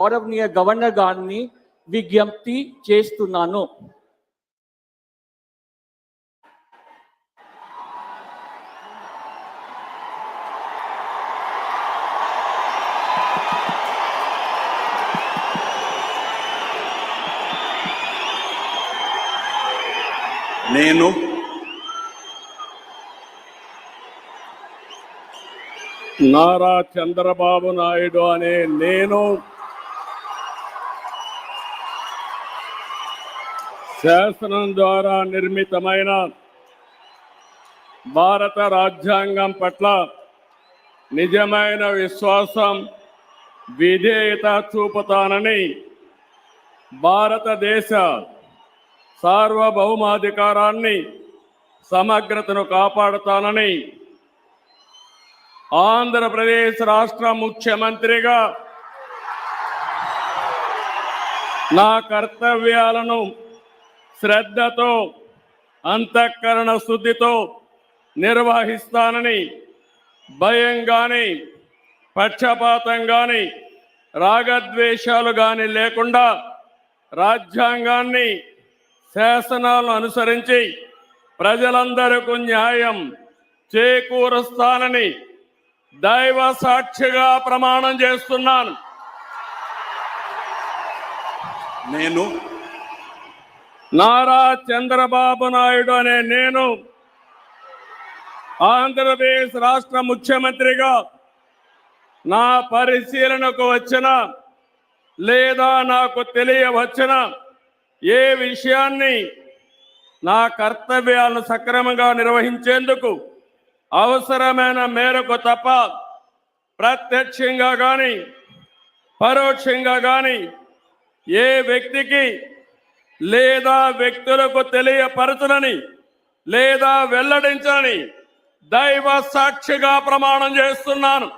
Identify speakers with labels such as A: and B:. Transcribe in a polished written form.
A: గౌరవనీయ గవర్నర్ గారిని విజ్ఞప్తి చేస్తున్నాను.
B: నేను
C: నారా చంద్రబాబు నాయుడు అనే నేను శాసనం ద్వారా నిర్మితమైన భారత రాజ్యాంగం పట్ల నిజమైన విశ్వాసం, విధేయత చూపుతానని, భారతదేశ సార్వభౌమాధికారాన్ని, సమగ్రతను కాపాడుతానని ఆంధ్రప్రదేశ్ రాష్ట్ర ముఖ్యమంత్రిగా నా కర్తవ్యాలను శ్రద్ధతో, అంతఃకరణ శుద్ధితో నిర్వహిస్తానని, భయం గాని, పక్షపాతం గాని, రాగద్వేషాలు గాని లేకుండా రాజ్యాంగాన్ని, శాసనాలను అనుసరించి ప్రజలందరికీ న్యాయం చేకూరుస్తానని దైవ సాక్షిగా ప్రమాణం చేస్తున్నాను.
B: నేను
C: నారా చంద్రబాబు నాయుడు అనే నేను ఆంధ్రప్రదేశ్ రాష్ట్ర ముఖ్యమంత్రిగా నా పరిశీలనకు వచ్చిన లేదా నాకు తెలియవచ్చిన ఏ విషయాన్ని నా కర్తవ్యాలను సక్రమంగా నిర్వహించేందుకు అవసరమైన మేరకు తప్ప ప్రత్యక్షంగా కానీ పరోక్షంగా కానీ ఏ వ్యక్తికి లేదా వ్యక్తులకు తెలియపరచునని లేదా వెల్లడించని దైవ సాక్షిగా ప్రమాణం చేస్తున్నాను.